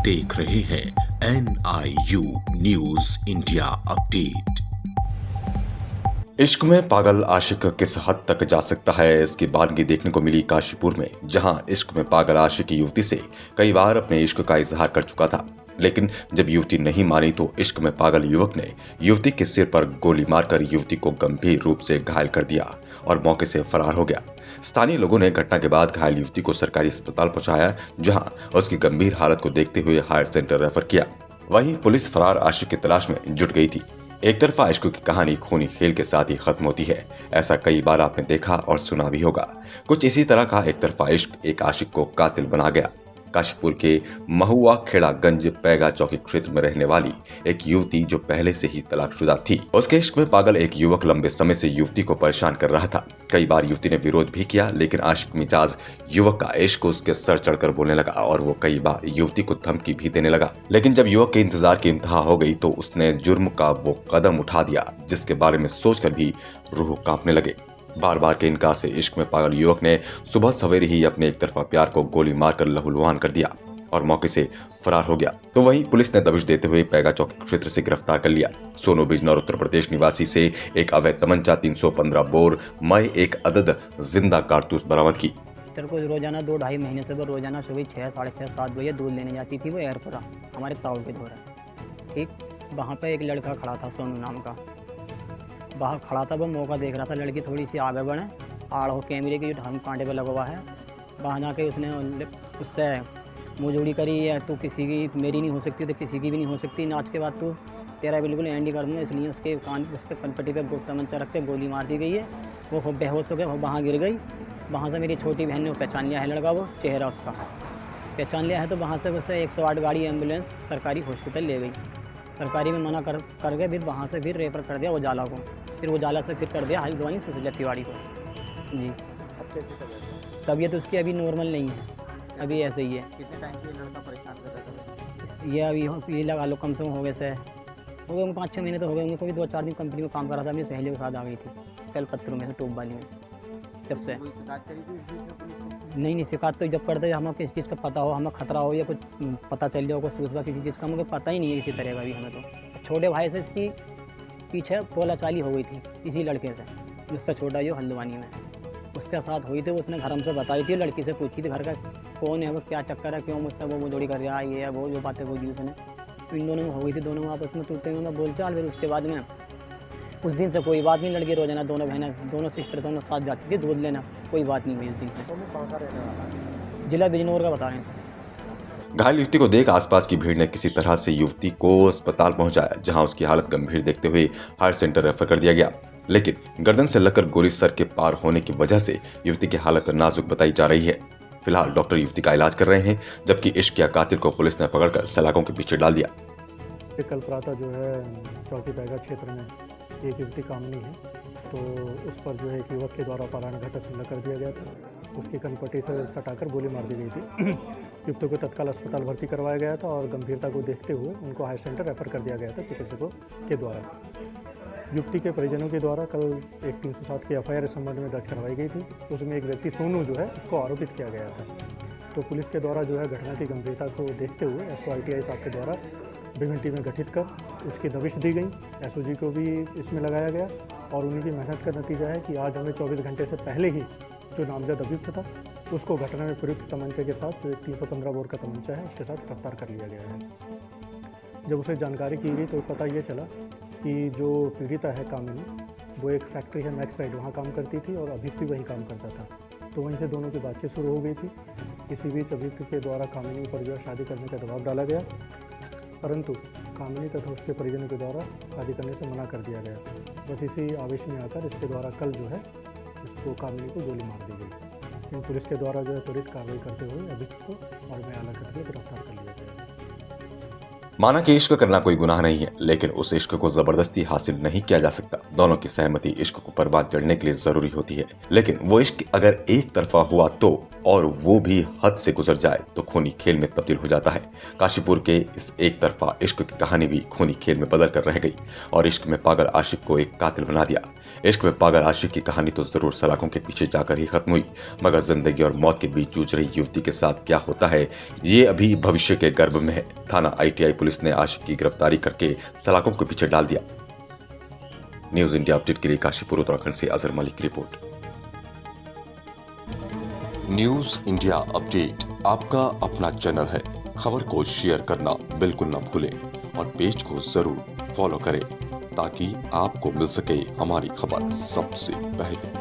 देख रहे हैं NIU न्यूज इंडिया अपडेट। इश्क में पागल आशिक किस हद तक जा सकता है, इसकी बानगी देखने को मिली काशीपुर में, जहां इश्क में पागल आशिक युवती से कई बार अपने इश्क का इजहार कर चुका था। लेकिन जब युवती नहीं मानी तो इश्क में पागल युवक ने युवती के सिर पर गोली मारकर युवती को गंभीर रूप से घायल कर दिया और मौके से फरार हो गया। स्थानीय लोगों ने घटना के बाद घायल युवती को सरकारी अस्पताल पहुंचाया, जहां उसकी गंभीर हालत को देखते हुए हायर सेंटर रेफर किया। वहीं पुलिस फरार आशिक की तलाश में जुट गई थी। एक तरफा इश्क की कहानी खूनी खेल के साथ ही खत्म होती है, ऐसा कई बार आपने देखा और सुना भी होगा। कुछ इसी तरह का एक तरफा इश्क एक आशिक को कातिल बना गया। काशीपुर के महुआ खेड़ागंज पैगा चौकी क्षेत्र में रहने वाली एक युवती जो पहले से ही तलाकशुदा थी, उसके इश्क में पागल एक युवक लंबे समय से युवती को परेशान कर रहा था। कई बार युवती ने विरोध भी किया, लेकिन आशिक मिजाज युवक का इश्क उसके सर चढ़कर बोलने लगा और वो कई बार युवती को धमकी भी देने लगा। लेकिन जब युवक के इंतजार की इंतहा हो गई तो उसने जुर्म का वो कदम उठा दिया जिसके बारे में सोचकर भी रूह कांपने लगे। बार बार के इनकार से इश्क में पागल युवक ने सुबह सवेरे ही अपने एक तरफा प्यार को गोली मारकर लहूलुहान कर दिया और मौके से फरार हो गया। तो वहीं पुलिस ने दबिश देते हुए पैगा चौकी क्षेत्र से गिरफ्तार कर लिया। सोनू बिजनौर उत्तर प्रदेश निवासी से एक अवैध तमंचा 315 बोर मय एक अदद जिंदा कारतूस बरामद की। तेरे को रोजाना 2-2.5 महीने से वो रोजाना सुबह 6, साढ़े 6, 7 बजे दूध लेने जाती थी वो एयरपोर्ट हमारे ताऊ के द्वारा। ठीक, वहाँ पे एक लड़का खड़ा था सोनू नाम का, बाहर खड़ा था, वो मौका देख रहा था। लड़की थोड़ी सी आगे बढ़े, आड़ हो कैमरे की जो हम कांटे पे लगा हुआ है, वहाँ जाके उसने उससे मुँहजोड़ी करी है, तू किसी की मेरी नहीं हो सकती तो किसी की भी नहीं हो सकती, नाच के बाद तू तेरा बिल्कुल एंड ही कर दूँगा। इसलिए उसके कान उस पर कनपट्टी पे तमंचा रख के गोली मार दी गई है। वो बेहोश हो गया, वो वहाँ गिर गई। वहाँ से मेरी छोटी बहन ने पहचान लिया है लड़का, वो चेहरा उसका पहचान लिया है, तो वहाँ से उसे 108 गाड़ी एम्बुलेंस सरकारी हॉस्पिटल ले गई। सरकारी में मना करके फिर वहाँ से फिर रेफर कर दिया उजाला को, फिर उजाला से फिर कर दिया हल्द्वानी सुशीला तिवारी को। जी, अब कैसी तबीयत उसकी अभी नॉर्मल नहीं है, अभी ऐसे ही है। कितने टाइम से ये लड़का परेशान कर रहा था? ये अभी ये लगा लो कम से कम हो गए 5-6 महीने तो हो गए होंगे। कोई 2-4 दिन कंपनी में काम कर रहा था, अपनी सहेलियों के साथ आ गई थी कल पत्थरों में से टोप वाली में। जब से कोई शिकायत करी थी इस बीच में पुलिस से? नहीं शिकायत तो जब करते हमें किसी चीज़ का पता हो, हमें खतरा हो या कुछ पता चल जाए, कुछ सूचना किसी चीज़ का मुझे पता ही नहीं है किसी तरह का भी हमें। तो छोटे भाई से इसकी पीछे बोलाचाली हो गई थी इसी लड़के से, मुझसे छोटा जो हल्द्वानी में उसके साथ हुई थी। उसने घर हमसे बताई थी, लड़की से पूछी थी घर का कौन है, वो क्या चक्कर है, क्यों मुझसे वो जोड़ी कर रहा है, ये है वो जो बातें बोली उसने। तो इन दोनों में हो गई थी, दोनों में आपस में टूटते हुए बोलचाल। फिर उसके बाद में उस दिन से कोई बात नहीं, लड़की रोजाना दोनों बहनें दोनों सिस्टर दोनों साथ जाती थी दूध लेना, कोई बात नहीं हुई उस दिन से। तो मैं कहाँ का रहने वाला है? जिला बिजनौर का बता रहे हैं सर। घायल युवती को देख आसपास की भीड़ ने किसी तरह से युवती को अस्पताल पहुंचाया, जहां उसकी हालत गंभीर देखते हुए हायर सेंटर रेफर कर दिया गया। लेकिन गर्दन से लगकर गोली सर के पार होने की वजह से युवती की हालत नाजुक बताई जा रही है। फिलहाल डॉक्टर युवती का इलाज कर रहे हैं, जबकि इश्क या कातिल को पुलिस ने पकड़कर सलाखों के पीछे डाल दिया। कल प्रातः जो है चौकी पैगा क्षेत्र में एक युवती कामनी है, तो उस पर जो है एक युवक के द्वारा प्राणघातक हमला कर दिया गया था। उसकी कनपट्टी से सटाकर गोली मार दी गई थी। युवती को तत्काल अस्पताल भर्ती करवाया गया था और गंभीरता को देखते हुए उनको हायर सेंटर रेफर कर दिया गया था चिकित्सकों के द्वारा। युवती के परिजनों के द्वारा कल एक 307 की FIR इस संबंध में दर्ज करवाई गई थी। उसमें एक व्यक्ति सोनू जो है उसको आरोपित किया गया था। तो पुलिस के द्वारा जो है घटना की गंभीरता को देखते हुए SOITI साहब के द्वारा विभिन्न टीमें गठित कर उसकी दबिश दी गई। SOG को भी इसमें लगाया गया और उन्हीं की मेहनत का नतीजा है कि आज हमें 24 घंटे से पहले ही जो नामजद अभियुक्त था उसको घटना में प्रयुक्त तमंचे के साथ, जो 315 बोर का तमंचा है, उसके साथ गिरफ्तार कर लिया गया है। जब उसे जानकारी की गई तो पता ये चला कि जो पीड़िता है कामिनी, वो एक फैक्ट्री है मैक्स साइड, वहाँ काम करती थी और अभियुक्त भी वहीं काम करता था। तो वहीं से दोनों की बातचीत शुरू हो गई थी। इसी बीच अभियुक्त के द्वारा कामिनी पर जो शादी करने का दबाव डाला गया, परंतु कामिनी तथा उसके परिजनों के द्वारा शादी करने से मना कर दिया गया। बस इसी आवेश में आकर इसके द्वारा कल जो है उसको कामिनी को गोली मार दी गई। लेकिन पुलिस के द्वारा जो है त्वरित कार्रवाई करते हुए अभियुक्त को और में अलग करके गिरफ्तार कर लिया गया। माना कि इश्क करना कोई गुनाह नहीं है, लेकिन उस इश्क को जबरदस्ती हासिल नहीं किया जा सकता। दोनों की सहमति इश्क को परवान चढ़ने के लिए जरूरी होती है, लेकिन वो इश्क अगर एक तरफा हुआ तो, और वो भी हद से गुजर जाए तो खूनी खेल में तब्दील हो जाता है। काशीपुर के इस एक तरफा इश्क की कहानी भी खूनी खेल में बदल कर रह गई और इश्क में पागल आशिक को एक कातिल बना दिया। इश्क में पागल आशिक की कहानी तो जरूर सलाखों के पीछे जाकर ही खत्म हुई, मगर जिंदगी और मौत के बीच जूझ रही युवती के साथ क्या होता है ये अभी भविष्य के गर्भ में है। थाना ITI पुलिस ने आशिक की गिरफ्तारी करके सलाखों के पीछे डाल दिया। न्यूज इंडिया अपडेट के लिए काशीपुर उत्तराखंड से अजहर मलिक की रिपोर्ट। न्यूज इंडिया अपडेट आपका अपना चैनल है। खबर को शेयर करना बिल्कुल न भूलें और पेज को जरूर फॉलो करें ताकि आपको मिल सके हमारी खबर सबसे पहले।